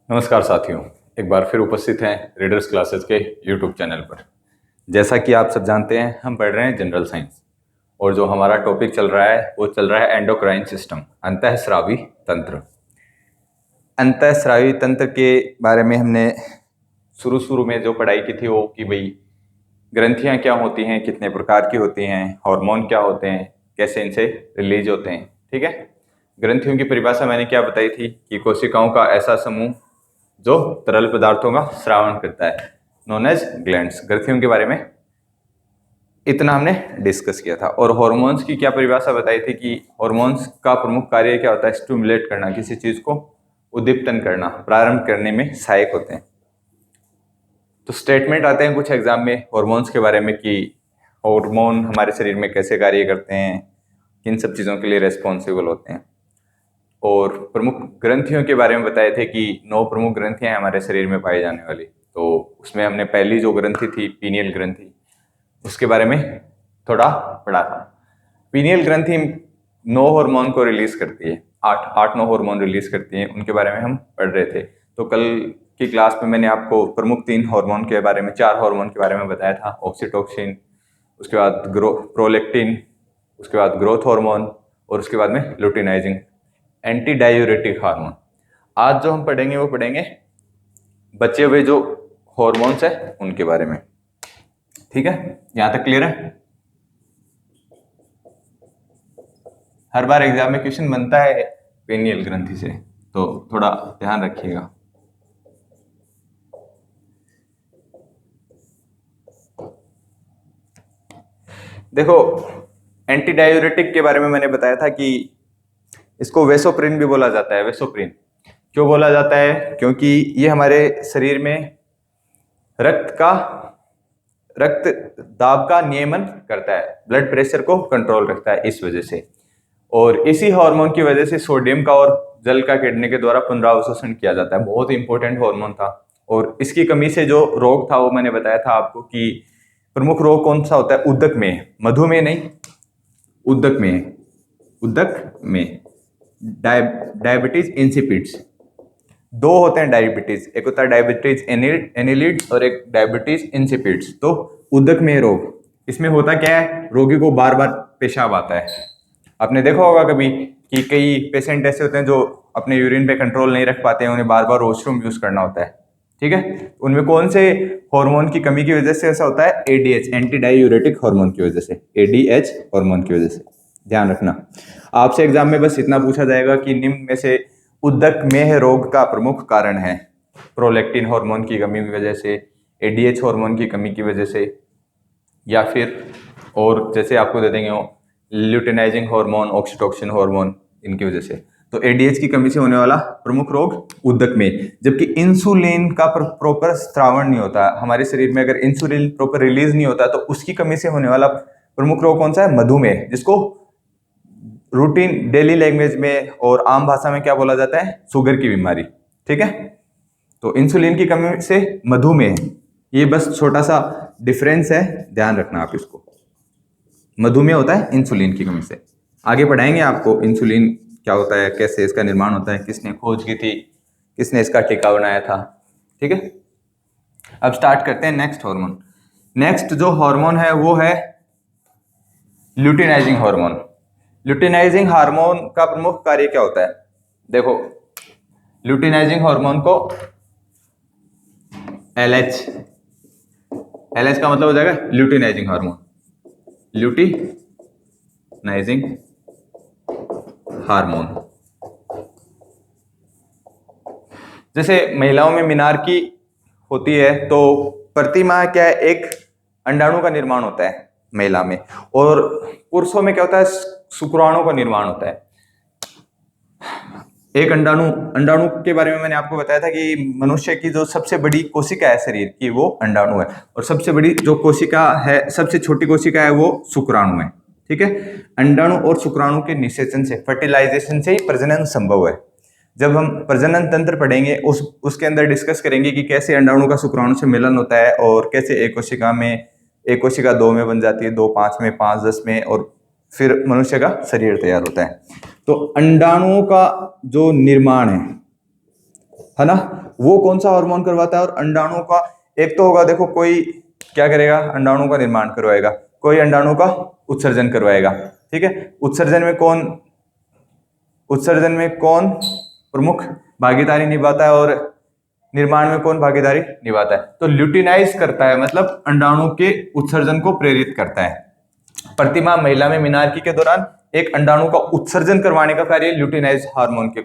नमस्कार साथियों, एक बार फिर उपस्थित हैं रीडर्स क्लासेस के यूट्यूब चैनल पर। जैसा कि आप सब जानते हैं, हम पढ़ रहे हैं जनरल साइंस और जो हमारा टॉपिक चल रहा है वो चल रहा है एंडोक्राइन सिस्टम, अंतःस्रावी तंत्र। अंतःस्रावी तंत्र के बारे में हमने शुरू में जो पढ़ाई की थी वो कि भाई ग्रंथियां क्या होती हैं, कितने प्रकार की होती हैं, हार्मोन क्या होते हैं, कैसे इनसे रिलीज होते हैं। ठीक है। ग्रंथियों की परिभाषा मैंने क्या बताई थी कि कोशिकाओं का ऐसा समूह जो तरल पदार्थों का स्रावण करता है, नोन एज ग्लैंड्स। ग्रंथियों के बारे में इतना हमने डिस्कस किया था। और हॉर्मोन्स की क्या परिभाषा बताई थी कि हॉर्मोन्स का प्रमुख कार्य क्या होता है, स्टिमुलेट करना, किसी चीज को उद्दीप्तन करना, प्रारंभ करने में सहायक होते हैं। तो स्टेटमेंट आते हैं कुछ एग्जाम में हॉर्मोन्स के बारे में कि हॉर्मोन हमारे शरीर में कैसे कार्य करते हैं, किन सब चीज़ों के लिए रेस्पॉन्सिबल होते हैं। और प्रमुख ग्रंथियों के बारे में बताए थे कि 9 प्रमुख ग्रंथियां हैं हमारे शरीर में पाई जाने वाली। तो उसमें हमने पहली जो ग्रंथि थी पीनियल ग्रंथि, उसके बारे में थोड़ा पढ़ा था। पीनियल ग्रंथि 9 हार्मोन को रिलीज करती है, 8-9 हार्मोन रिलीज करती है, उनके बारे में हम पढ़ रहे थे। तो कल की क्लास में मैंने आपको प्रमुख 3 हार्मोन के बारे में, 4 हार्मोन के बारे में बताया था। ऑक्सीटोसिन, उसके बाद प्रोलेक्टिन, उसके बाद ग्रोथ हार्मोन और उसके बाद में लुटिनाइजिंग एंटी डायूरेटिक हार्मोन। आज जो हम पढ़ेंगे वो पढ़ेंगे बचे हुए जो हार्मोन्स है उनके बारे में। ठीक है, यहां तक क्लियर है? हर बार एग्जाम में क्वेश्चन बनता है पेनियल ग्रंथि से, तो थोड़ा ध्यान रखिएगा। देखो, एंटी डायूरेटिक के बारे में मैंने बताया था कि इसको वेसोप्रिन भी बोला जाता है। वेसोप्रिन क्यों बोला जाता है? क्योंकि ये हमारे शरीर में रक्त दाब का नियमन करता है, ब्लड प्रेशर को कंट्रोल रखता है, इस वजह से। और इसी हार्मोन की वजह से सोडियम का और जल का किडनी के द्वारा पुनरावशोषण किया जाता है। बहुत इंपॉर्टेंट हार्मोन था। और इसकी कमी से जो रोग था वो मैंने बताया था आपको कि प्रमुख रोग कौन सा होता है? उदक में, मधुमेह नहीं, उदक में, उदक में डायबिटीज इंसिपिड्स। 2 होते हैं डायबिटीज, एक होता है डायबिटीज एनिलिड्स और एक डायबिटीज इंसिपिड्स। तो उदक में रोग, इसमें होता क्या है, रोगी को बार बार पेशाब आता है। आपने देखा होगा कभी कि कई पेशेंट ऐसे होते हैं जो अपने यूरिन पे कंट्रोल नहीं रख पाते हैं, उन्हें बार बार वॉशरूम यूज करना होता है। ठीक है, उनमें कौन से हार्मोन की कमी की वजह से ऐसा होता है? एडीएच, एंटी डायूरेटिक हार्मोन की वजह से, एडीएच हार्मोन की वजह से। ध्यान रखना, आपसे एग्जाम में बस इतना पूछा जाएगा कि निम्न में से उदक में रोग का प्रमुख कारण है प्रोलेक्टिन हार्मोन की कमी की वजह से, एडीएच हार्मोन की कमी की वजह से, या फिर और जैसे आपको दे देंगे ल्यूटिनाइजिंग हार्मोन, ऑक्सीटोसिन हार्मोन, इनकी वजह से। तो एडीएच की कमी से होने वाला प्रमुख रोग उदक में। जबकि इंसुलिन का प्रॉपर स्त्रावण नहीं होता हमारे शरीर में, अगर इंसुलिन प्रॉपर रिलीज नहीं होता तो उसकी कमी से होने वाला प्रमुख रोग कौन सा है? मधुमेह, जिसको रूटीन डेली लैंग्वेज में और आम भाषा में क्या बोला जाता है? शुगर की बीमारी। ठीक है, तो इंसुलिन की कमी से मधुमेह, ये बस छोटा सा डिफरेंस है, ध्यान रखना आप इसको। मधुमेह होता है इंसुलिन की कमी से। आगे पढ़ाएंगे आपको इंसुलिन क्या होता है, कैसे इसका निर्माण होता है, किसने खोज की थी, किसने इसका टीका बनाया था। ठीक है, अब स्टार्ट करते हैं नेक्स्ट हार्मोन। नेक्स्ट जो हार्मोन है वो है ल्यूटिनाइजिंग हार्मोन। ल्यूटिनाइजिंग हार्मोन का प्रमुख कार्य क्या होता है? देखो, ल्यूटिनाइजिंग हार्मोन को एलएच, एलएच का मतलब हो जाएगा ल्यूटिनाइजिंग हार्मोन, ल्यूटिनाइजिंग हार्मोन। जैसे महिलाओं में मीनारकी होती है तो प्रति माह क्या है, एक अंडाणु का निर्माण होता है महिला में, और पुरुषों में क्या होता है? शुक्राणु का निर्माण होता है। एक अंडाणु के बारे में मैंने आपको बताया था कि मनुष्य की जो सबसे बड़ी कोशिका है शरीर की वो अंडाणु है, और सबसे बड़ी जो कोशिका है, सबसे छोटी कोशिका है वो शुक्राणु है। ठीक है, अंडाणु और शुक्राणु के निषेचन से, फर्टिलाइजेशन से ही प्रजनन संभव है। जब हम प्रजनन तंत्र पढ़ेंगे उसके अंदर डिस्कस करेंगे कि कैसे अंडाणु का शुक्राणु से मिलन होता है, और कैसे एक कोशिका 2 में बन जाती है, 2 5 में, 5 10 में, और फिर मनुष्य का शरीर तैयार होता है। तो अंडाणुओं का जो निर्माण है ना, वो कौन सा हार्मोन करवाता है, और अंडाणु का एक तो होगा, देखो कोई क्या करेगा, अंडाणु का निर्माण करवाएगा, कोई अंडाणु का उत्सर्जन करवाएगा, ठीक है। उत्सर्जन में कौन प्रमुख भागीदारी निभाता है और निर्माण में कौन भागीदारी निभाता है, तो ल्यूटिनाइज करता है, मतलब अंडाणु के उत्सर्जन को प्रेरित करता है। प्रतिमाह महिला में मीनारकी के दौरान एक अंडाणु का उत्सर्जन करवाने का कार्य ल्यूटिनाइज हार्मोन के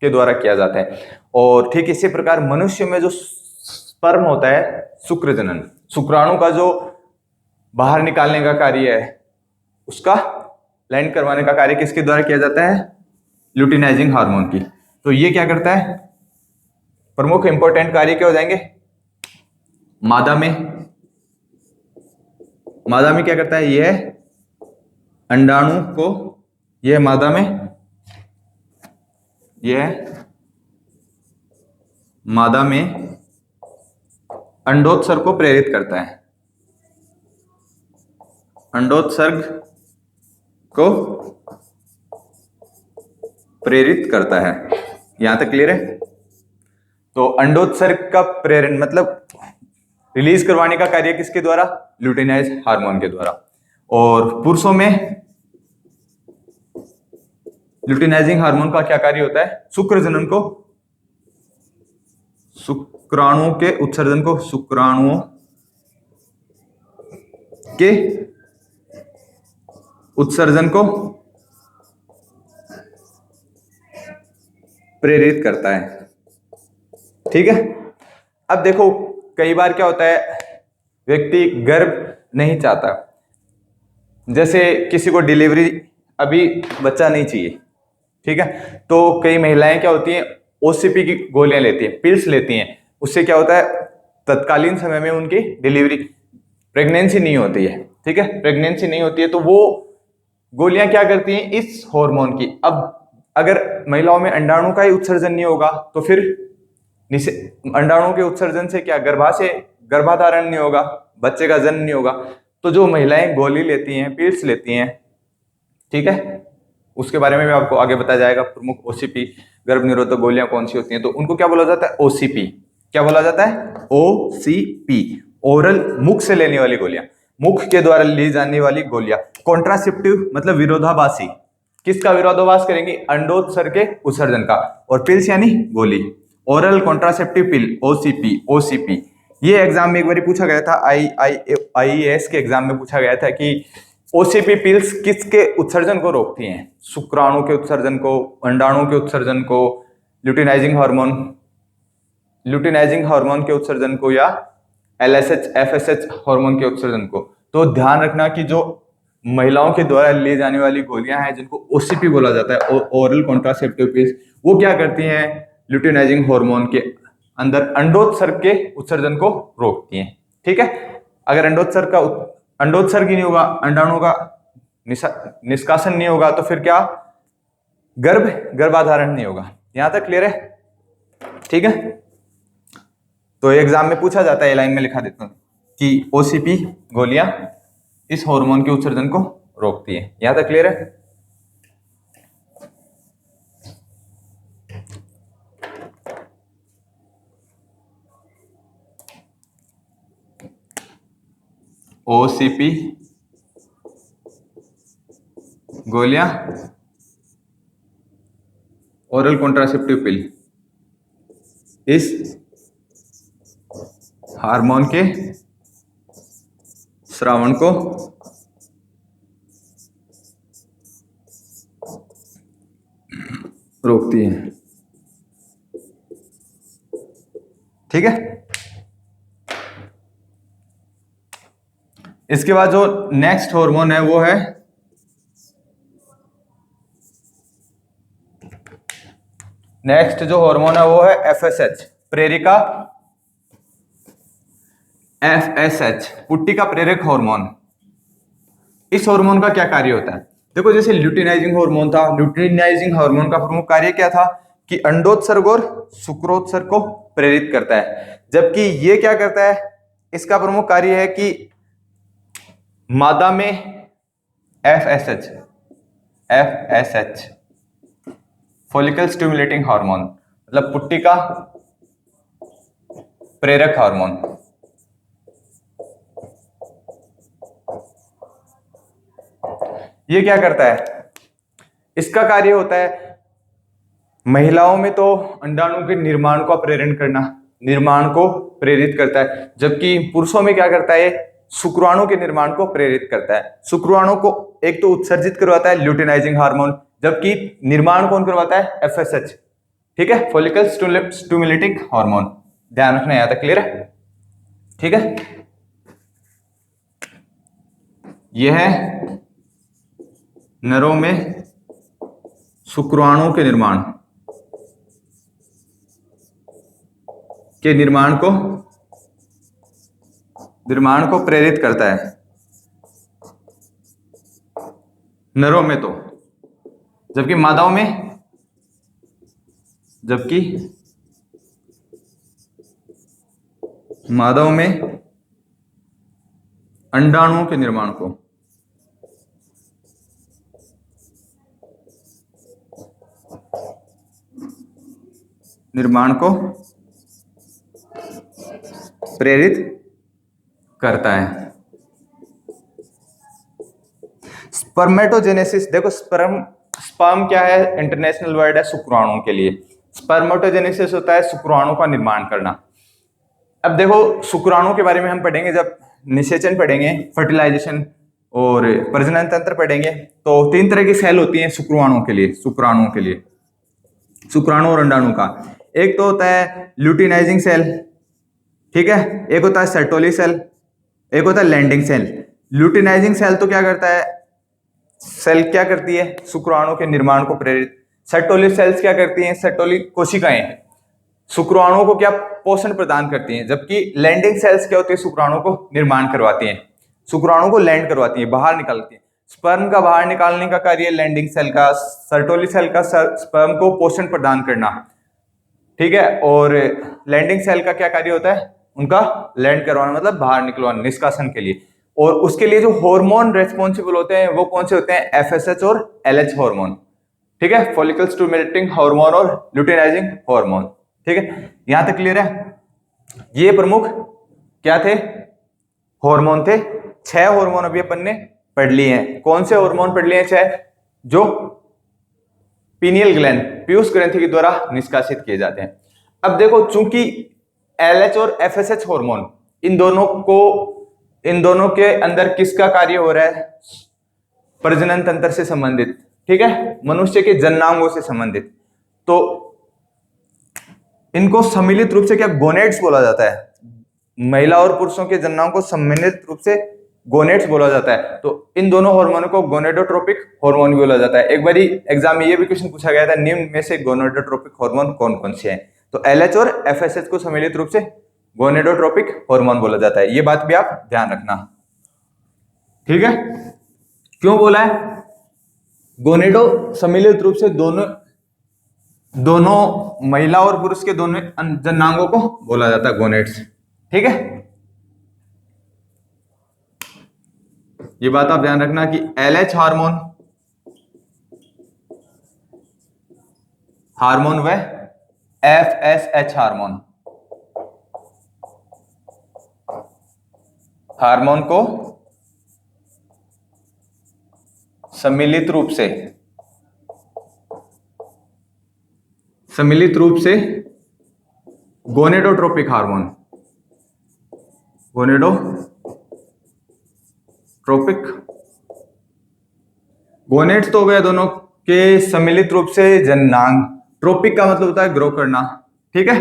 द्वारा किया जाता है। और ठीक इसी प्रकार मनुष्य में जो स्पर्म होता है, शुक्रजनन, शुक्राणु का जो बाहर निकालने का कार्य है, उसका लैंड करवाने का कार्य किसके द्वारा किया जाता है, ल्यूटिनाइजिंग हार्मोन की। तो ये क्या करता है, प्रमुख इंपॉर्टेंट कार्य क्या हो जाएंगे, मादा में क्या करता है, यह अंडाणु को, यह मादा में अंडोत्सर्ग को प्रेरित करता है, अंडोत्सर्ग को प्रेरित करता है। यहां तक क्लियर है। तो अंडोत्सर्ग का प्रेरण मतलब रिलीज करवाने का कार्य किसके द्वारा, ल्यूटिनाइज हार्मोन के द्वारा। और पुरुषों में ल्यूटिनाइजिंग हार्मोन का क्या कार्य होता है, शुक्रजनन को, शुक्राणुओं के उत्सर्जन को, शुक्राणुओं के उत्सर्जन को प्रेरित करता है, ठीक है। अब देखो कई बार क्या होता है, व्यक्ति गर्भ नहीं चाहता, जैसे किसी को डिलीवरी, अभी बच्चा नहीं चाहिए, ठीक है, तो कई महिलाएं क्या होती हैं, ओसीपी की गोलियां लेती हैं, पिल्स लेती हैं, उससे क्या होता है, तत्कालीन समय में उनकी डिलीवरी, प्रेगनेंसी नहीं होती है, ठीक है, प्रेगनेंसी नहीं होती है, तो वो गोलियां क्या करती हैं, इस हार्मोन की। अब अगर महिलाओं में अंडाणु का ही उत्सर्जन नहीं होगा तो फिर अंडाणु के उत्सर्जन से क्या, गर्भाधारण नहीं होगा, बच्चे का जन्म नहीं होगा। तो जो महिलाएं गोली लेती हैं, पिल्स लेती हैं, ठीक है, उसके बारे में भी आपको आगे बताया जाएगा। प्रमुख ओसीपी गर्भ निरोधक गोलियां कौन सी होती हैं, तो उनको क्या बोला जाता है, ओसीपी। क्या बोला जाता है, ओसीपी, ओरल, मुख से लेने वाली गोलियां, मुख के द्वारा ली जाने वाली गोलियां। कॉन्ट्रासेप्टिव मतलब विरोधाभासी, किसका विरोधाभास करेंगे, अंडोत्सर्ग के उत्सर्जन का। और पिल्स यानी गोली, ओरल कॉन्ट्रासेप्टिव पिल, ओसीपी। ये एग्जाम में एक बार पूछा गया था, आईएएस के एग्जाम में पूछा गया था कि ओसीपी पिल्स किसके उत्सर्जन को रोकती हैं, शुक्राणु के उत्सर्जन को, अंडाणु के उत्सर्जन को, ल्यूटिनाइजिंग हार्मोन के उत्सर्जन को, या एलएसएच एफएसएच हार्मोन के उत्सर्जन को। तो ध्यान रखना कि जो महिलाओं के द्वारा ले जाने वाली गोलियां हैं, जिनको ओसीपी बोला जाता है, ओरल कॉन्ट्रासेप्टिव पिल्स, वो क्या करती हैं, ल्यूटिनाइजिंग हार्मोन के अंदर अंडोत्सर्ग के उत्सर्जन को रोकती हैं, ठीक है। अगर अंडोत्सर्ग ही नहीं होगा, अंडाणु का निष्कासन नहीं होगा, तो फिर क्या, गर्भाधारण नहीं होगा। यहां तक क्लियर है, ठीक है। तो एग्जाम में पूछा जाता है, लाइन में लिखा देता हूं कि ओसीपी गोलियां इस हार्मोन के उत्सर्जन को रोकती है। यहां तक क्लियर है। ओसीपी गोलियां, ओरल कॉन्ट्रासेप्टिव पिल इस हार्मोन के स्रावण को रोकती है, ठीक है। इसके बाद जो नेक्स्ट हार्मोन है वो है एफएसएच, प्रेरिका एफएसएच, पुट्टिका प्रेरक हार्मोन। इस हार्मोन का क्या कार्य होता है, देखो जैसे ल्यूटिनाइजिंग हार्मोन था, ल्यूटिनाइजिंग हार्मोन का प्रमुख कार्य क्या था कि अंडोत्सर्ग और शुक्रोत्सर्ग को प्रेरित करता है, जबकि ये क्या करता है, इसका प्रमुख कार्य है कि मादा में एफएसएच फॉलिकल स्टिमुलेटिंग हार्मोन, मतलब पुट्टिका प्रेरक हार्मोन। ये क्या करता है, इसका कार्य होता है महिलाओं में तो अंडाणु के निर्माण को प्रेरण करना, निर्माण को प्रेरित करता है, जबकि पुरुषों में क्या करता है, शुक्राणु के निर्माण को प्रेरित करता है। शुक्राणु को एक तो उत्सर्जित करवाता है ल्यूटिनाइजिंग हार्मोन, जबकि निर्माण कौन करवाता है, एफएसएच। ठीक है, फॉलिकल स्टिमुलेटिंग हार्मोन। ध्यान रखना, यहां तक क्लियर है? ठीक है, यह है नरों में शुक्राणु के निर्माण को प्रेरित करता है नरों में तो, जबकि मादाओं में अंडाणुओं के निर्माण को प्रेरित करता है। स्पर्मेटोजेनेसिस, देखो स्पर्म क्या है, इंटरनेशनल वर्ड है शुक्राणु के लिए। स्पर्मेटोजेनेसिस होता है शुक्राणु का निर्माण करना। अब देखो शुक्राणु के बारे में हम पढ़ेंगे जब निषेचन पढ़ेंगे, फर्टिलाइजेशन और प्रजनन तंत्र पढ़ेंगे, तो 3 तरह की सेल होती हैं शुक्राणु के लिए, शुक्राणु और अंडाणु का। एक तो होता है ल्यूटिनाइजिंग सेल, ठीक है, एक होता है सर्टोली सेल, एक होता है लैंडिंग सेल। ल्यूटिनाइजिंग सेल तो क्या करता है, सेल क्या करती है, शुक्राणु के निर्माण को प्रेरित। सर्टोली सेल्स क्या करती हैं, सर्टोली कोशिकाएं शुक्राणु को क्या पोषण प्रदान करती हैं, जबकि लैंडिंग सेल्स क्या होती है, शुक्राणु को निर्माण करवाती हैं, शुक्राणु को लैंड करवाती हैं, बाहर निकालती हैं। स्पर्म का बाहर निकालने का कार्य लैंडिंग सेल का, सर्टोली सेल का स्पर्म को पोषण प्रदान करना, ठीक है। और लैंडिंग सेल का क्या कार्य होता है, उनका लैंड करवाना, मतलब बाहर निकलवाना, निष्कासन के लिए। और उसके लिए जो हार्मोन रेस्पॉन्सिबल होते हैं वो कौन से होते हैं, एफएसएच और एलएच हार्मोन, ठीक है, फॉलिकल स्टिमुलेटिंग हार्मोन और ल्यूटिनाइजिंग हार्मोन, ठीक है। यहां तक क्लियर है? ये प्रमुख क्या थे, हार्मोन थे। 6 हार्मोन अभी अपन ने पढ़ लिए हैं। कौन से हार्मोन पढ़ लिए हैं 6? जो पीनियल ग्लैंड, पीयूष ग्रंथि के द्वारा निष्कासित किए जाते हैं। अब देखो, चूंकि एलएच और एफएसएच हार्मोन, इन दोनों के अंदर किसका कार्य हो रहा है, प्रजनन तंत्र से संबंधित, ठीक है, मनुष्य के जननांगों से संबंधित, तो इनको सम्मिलित रूप से क्या गोनेड्स बोला जाता है। महिला और पुरुषों के जननांग को सम्मिलित रूप से गोनेड्स बोला जाता है। तो इन दोनों हार्मोनों को गोनेडोट्रोपिक हार्मोन भी बोला जाता है। एक बारी एग्जाम में ये भी क्वेश्चन पूछा गया था, निम्न में से गोनेडोट्रोपिक हार्मोन कौन कौन से हैं, तो एलएच और एफएसएच को सम्मिलित रूप से गोनेडोट्रोपिक हार्मोन बोला जाता है। ये बात भी आप ध्यान रखना, ठीक है। क्यों बोला है गोनेडो, सम्मिलित रूप से दोनों महिला और पुरुष के दोनों जननांगों को बोला जाता है गोनेड्स, ठीक है। ये बात आप ध्यान रखना कि एलएच हार्मोन व एफएसएच हार्मोन को सम्मिलित रूप से गोनेडोट्रोपिक हार्मोन, गोनेड्स तो हो गया दोनों के सम्मिलित रूप से जननांग, ट्रोपिक का मतलब होता है ग्रो करना, ठीक है।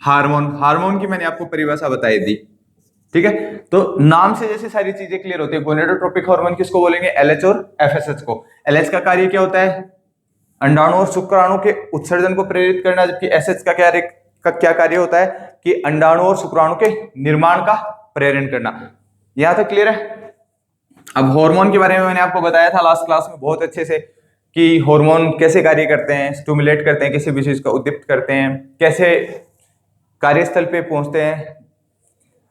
हार्मोन की मैंने आपको परिभाषा बताई दी, ठीक है। तो नाम से जैसे सारी चीजें क्लियर होती है। गोनेडोट्रोपिक हार्मोन किसको बोलेंगे, एलएच और एफएसएच को। एलएच का कार्य क्या होता है, अंडाणु और शुक्राणु के उत्सर्जन को प्रेरित करना, जबकि एसएच का क्या कार्य होता है कि अंडाणु और शुक्राणु के निर्माण का प्रेरण करना। यहां तक क्लियर है? अब हार्मोन के बारे में मैंने आपको बताया था लास्ट क्लास में बहुत अच्छे से कि हार्मोन कैसे कार्य करते हैं, स्टिमुलेट करते हैं, किसी भी चीज को उद्दीपित करते हैं, कैसे कार्यस्थल पे पहुंचते हैं,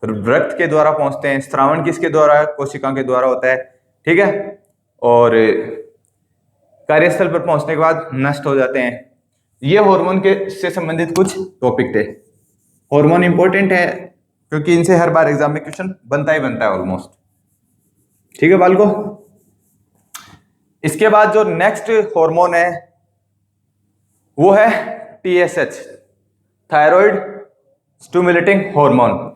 रक्त के द्वारा पहुंचते हैं, स्रावण किसके द्वारा, कोशिकाओं के द्वारा होता है, ठीक है, और कार्यस्थल पर पहुंचने के बाद नष्ट हो जाते हैं। ये हार्मोन के से संबंधित कुछ टॉपिक थे, हार्मोन इंपॉर्टेंट है क्योंकि इनसे हर बार एग्जाम में क्वेश्चन बनता ही बनता है ऑलमोस्ट। ठीक है बालको। इसके बाद जो नेक्स्ट हार्मोन है वो है TSH, थायराइड स्टिमुलेटिंग हार्मोन।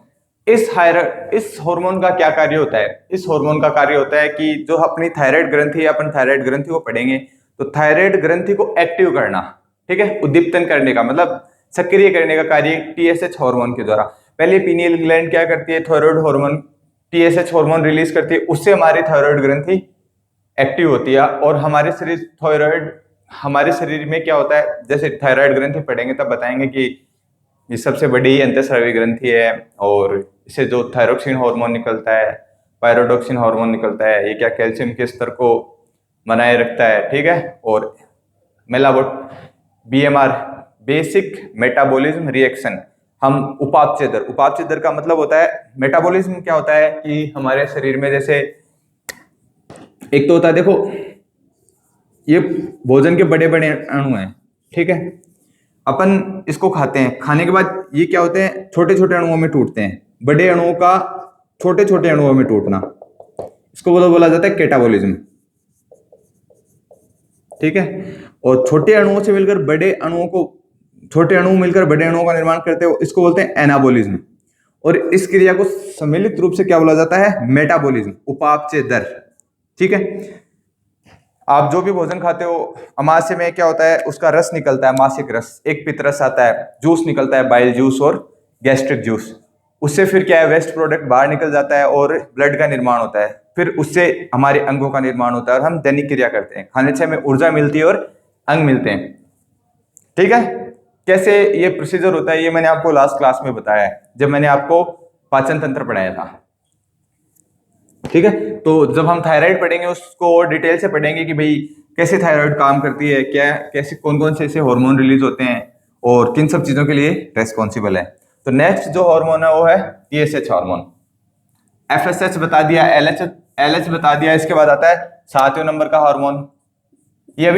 इस हार्मोन का क्या कार्य होता है? इस हार्मोन का कार्य होता है कि जो अपनी थायराइड ग्रंथि, अपन थायराइड ग्रंथि को पढ़ेंगे तो थायराइड ग्रंथि को एक्टिव करना, ठीक है, उद्दीप्तन करने का मतलब सक्रिय करने का कार्य TSH हार्मोन के द्वारा। पहले पीनियल ग्लैंड क्या करती है? Thyroid hormone TSH hormone release करती है, उससे हमारी थायराइड ग्रंथि एक्टिव होती है। और हमारे शरीर में क्या होता है, जैसे थायराइड ग्रंथि पढ़ेंगे तब बताएंगे कि ये सबसे बड़ी अंतःस्रावी ग्रंथि है और इससे जो थायरोक्सिन हार्मोन निकलता है, पायरोडोक्सिन हार्मोन निकलता है, ये क्या कैल्शियम के स्तर को बनाए रखता है, ठीक है। और मेलाबोट BMR, बेसिक मेटाबॉलिज्म रिएक्शन, हम उपापचय दर का मतलब होता है, मेटाबॉलिज्म क्या होता है कि हमारे शरीर में जैसे एक तो होता है, देखो ये भोजन के बड़े बड़े अणु हैं, ठीक है, अपन इसको खाते हैं, खाने के बाद ये क्या होते हैं, छोटे छोटे अणुओं में टूटते हैं। बड़े अणुओं का छोटे छोटे अणुओं में टूटना, इसको बोला जाता है कैटाबॉलिज्म, ठीक है। और छोटे अणुओं से मिलकर बड़े अणुओं को, छोटे अणु मिलकर बड़े अणुओं का निर्माण करते हैं, इसको बोलते हैं एनाबॉलिज्म। और इस क्रिया को सम्मिलित रूप से क्या बोला जाता है? मेटाबॉलिज्म, उपापचय दर, ठीक है। आप जो भी भोजन खाते हो, अमाशय में क्या होता है, उसका रस निकलता है, मासिक रस, एक पित्त रस आता है, जूस निकलता है, बाइल जूस और गैस्ट्रिक जूस। उससे फिर क्या है, वेस्ट प्रोडक्ट बाहर निकल जाता है और ब्लड का निर्माण होता है, फिर उससे हमारे अंगों का निर्माण होता है और हम दैनिक क्रिया करते हैं, खाने से हमें ऊर्जा मिलती है और अंग मिलते हैं, ठीक है। कैसे ये प्रोसीजर होता है ये मैंने आपको लास्ट क्लास में बताया है, जब मैंने आपको पाचन तंत्र पढ़ाया था, ठीक है। तो जब हम थायराइड पढ़ेंगे उसको और डिटेल से पढ़ेंगे कि भाई कैसे थायराइड काम करती है, क्या कैसे कौन कौन से ऐसे हार्मोन रिलीज होते हैं और किन सब चीजों के लिए रेस्पॉन्सिबल है। तो नेक्स्ट जो हार्मोन है वो है TSH हार्मोन। FSH बता दिया, LH बता दिया। इसके बाद आता है 7वें नंबर का हार्मोन। ये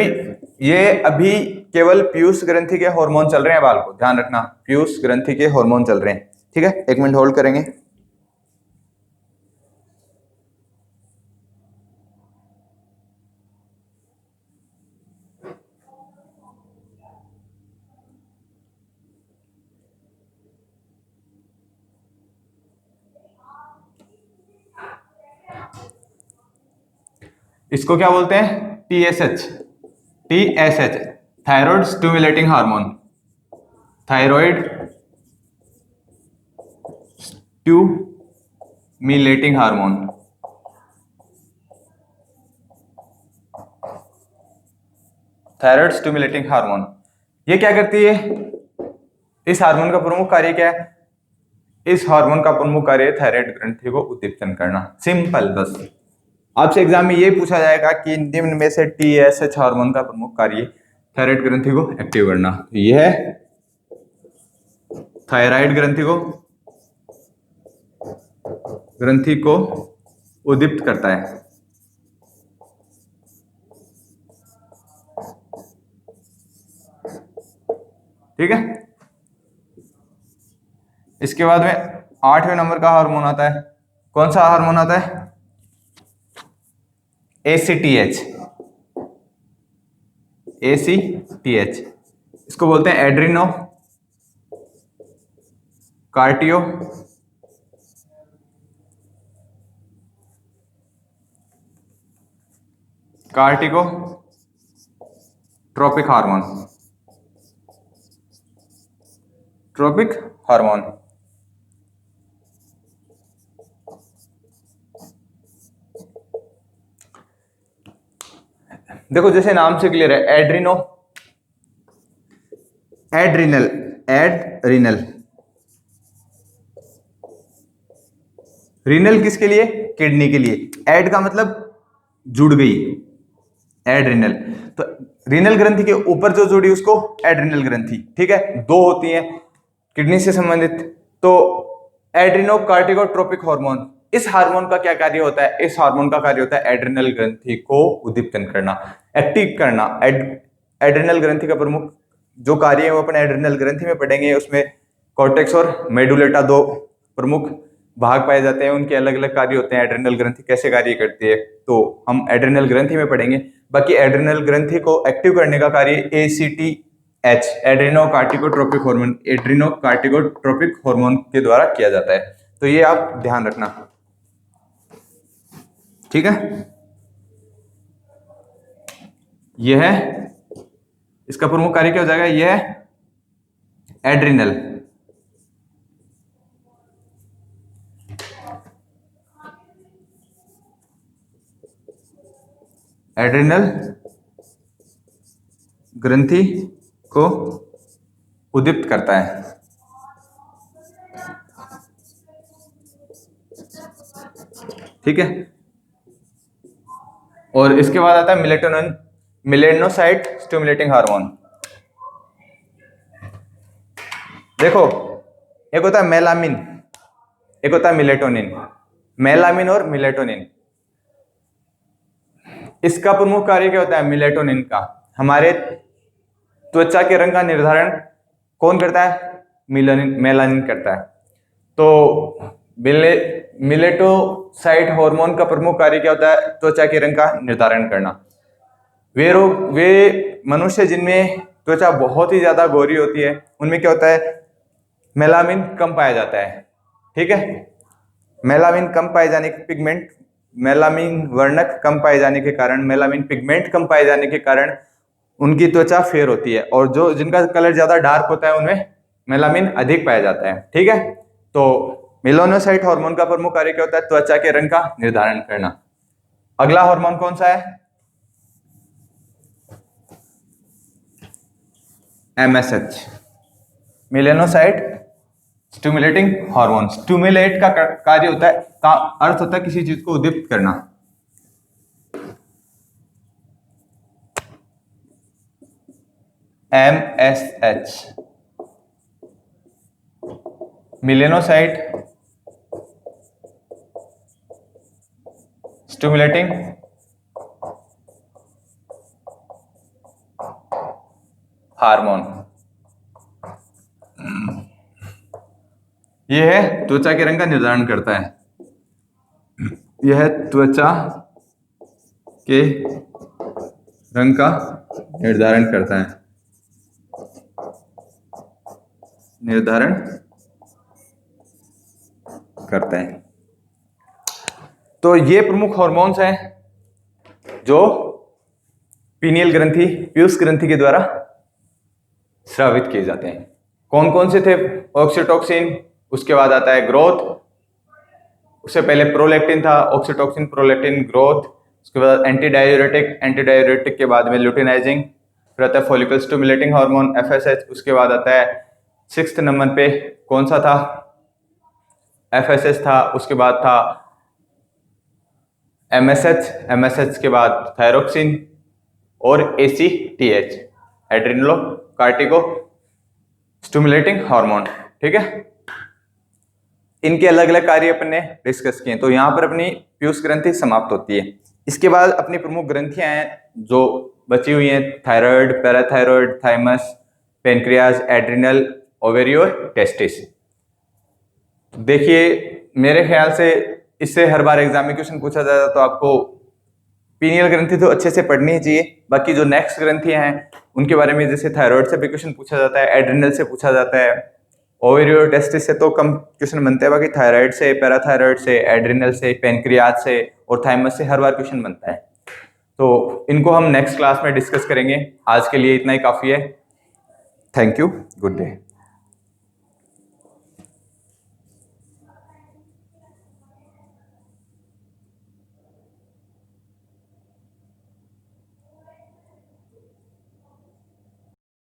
अभी केवल पीयूष ग्रंथि के हार्मोन चल रहे हैं, बाल को ध्यान रखना, पीयूष ग्रंथि के हार्मोन चल रहे हैं, ठीक है। 1 मिनट होल्ड करेंगे। इसको क्या बोलते हैं? TSH, thyroid stimulating hormone, thyroid stimulating hormone. Thyroid stimulating hormone ये क्या करती है? इस हार्मोन का प्रमुख कार्य क्या है? इस हार्मोन का प्रमुख कार्य है थायराइड ग्रंथि को उद्दीप्तन करना, सिंपल। बस आपसे एग्जाम में ये पूछा जाएगा कि निम्न में से TSH हार्मोन का प्रमुख कार्य थायराइड ग्रंथि को एक्टिव करना। यह है थायराइड ग्रंथि को उद्दीप्त करता है, ठीक है। इसके बाद में 8वें नंबर का हार्मोन आता है। कौन सा हार्मोन आता है? ACTH। इसको बोलते हैं एड्रिनो कार्टियो कार्टिकोट्रोपिक हार्मोन। देखो जैसे नाम से क्लियर है, एड्रिनल रीनल किसके लिए? किडनी के लिए। एड का मतलब जुड़ गई, एड्रिनल। तो रीनल ग्रंथि के ऊपर जो जुड़ी उसको एड्रिनल ग्रंथि, ठीक है। 2 होती है किडनी से संबंधित। तो एड्रिनोकार्टिकोट्रोपिक हार्मोन, इस हार्मोन का क्या कार्य होता है? इस हार्मोन का कार्य होता है एड्रिनल ग्रंथि को उद्दीप्तन करना, एक्टिव करना। एड्रिनल ग्रंथि का प्रमुख जो कार्य है वो अपने एड्रिनल ग्रंथि में पढ़ेंगे, उसमें कॉर्टेक्स और मेडुलेटा दो प्रमुख भाग पाए जाते हैं, उनके अलग अलग कार्य होते हैं। एड्रिनल ग्रंथि कैसे कार्य करती है तो हम एड्रिनल ग्रंथि में पढ़ेंगे। बाकी एड्रिनल ग्रंथि को एक्टिव करने का कार्य ACTH एड्रेनोकार्टिकोट्रोपिक हार्मोन के द्वारा किया जाता है। तो ये आप ध्यान रखना, ठीक है। यह है इसका प्रमुख कार्य क्या हो जाएगा, यह है एड्रिनल। एड्रिनल ग्रंथि को उद्दीप्त करता है, ठीक है। और इसके बाद आता है मेलेनोसाइट स्टिमुलेटिंग हार्मोन। देखो, एक होता है मेलामिन, एक होता है मिलेटोनिन। मेलामिन और मिलेटोनिन, इसका प्रमुख कार्य क्या होता है मिलेटोनिन का, हमारे त्वचा के रंग का निर्धारण कौन करता है, मेलानिन करता है। तो मिलेटोसाइट हार्मोन का प्रमुख कार्य क्या होता है, त्वचा के रंग का निर्धारण करना। वे मनुष्य जिनमें त्वचा बहुत ही ज्यादा गोरी होती है उनमें क्या होता है, मेलामिन कम पाया जाता है, ठीक है। मेलामिन कम पाए जाने के पिगमेंट, मेलामिन वर्णक कम पाए जाने के कारण, मेलामिन पिगमेंट कम पाए जाने के कारण उनकी त्वचा फेयर होती है, और जो जिनका कलर ज्यादा डार्क होता है उनमें मेलामिन अधिक पाया जाता है, ठीक है। तो मेलानोसाइट हार्मोन का प्रमुख कार्य क्या होता है, त्वचा के रंग का निर्धारण करना। अगला हार्मोन कौन सा है, MSH melanocyte stimulating hormone. Stimulate का कार्य होता है, का अर्थ होता है किसी चीज को उद्दीप्त करना। MSH मेलानोसाइट स्टिमुलेटिंग हार्मोन, यह है त्वचा के रंग का निर्धारण करता है। यह है त्वचा के रंग का निर्धारण करता है, निर्धारण करता है। तो ये प्रमुख हार्मोन्स हैं जो पीनियल ग्रंथि, पीयूष ग्रंथि के द्वारा स्रावित किए जाते हैं। कौन कौन से थे, ऑक्सीटोसिन, उसके बाद आता है ग्रोथ, उससे पहले प्रोलैक्टिन था, ऑक्सीटोसिन, प्रोलैक्टिन, ग्रोथ, उसके बाद एंटी डाययूरेटिक, एंटी डाययूरेटिक के बाद में ल्यूटिनाइजिंग, फिर आता है फॉलिकल स्टिमुलेटिंग हार्मोन FSH, उसके बाद आता है 6th नंबर पे कौन सा था, FSH था, उसके बाद था MSH के बाद थायरोक्सिन और ACTH एड्रेनलो कार्टिको स्टिमुलेटिंग हार्मोन, ठीक है। इनके अलग अलग कार्य अपन ने डिस्कस किए। तो यहाँ पर अपनी पीयूष ग्रंथि समाप्त होती है। इसके बाद अपनी प्रमुख ग्रंथियां हैं जो बची हुई हैं, thyroid, parathyroid, thymus, pancreas, adrenal, ovary और टेस्टिस। देखिए, मेरे ख्याल से इससे हर बार एग्जाम में क्वेश्चन पूछा जाता है, तो आपको पीनियल ग्रंथि तो अच्छे से पढ़नी ही चाहिए। बाकी जो नेक्स्ट ग्रंथियां हैं उनके बारे में, जैसे थायराइड से भी क्वेश्चन पूछा जाता है, एड्रिनल से पूछा जाता है, ओवेरी और टेस्टिस से तो कम क्वेश्चन बनते हैं। बाकी थायराइड से, पैराथायराइड से, एड्रिनल से, पेनक्रियाज से और थाइमस से हर बार क्वेश्चन बनता है। तो इनको हम नेक्स्ट क्लास में डिस्कस करेंगे। आज के लिए इतना ही काफी है। Thank you, good day.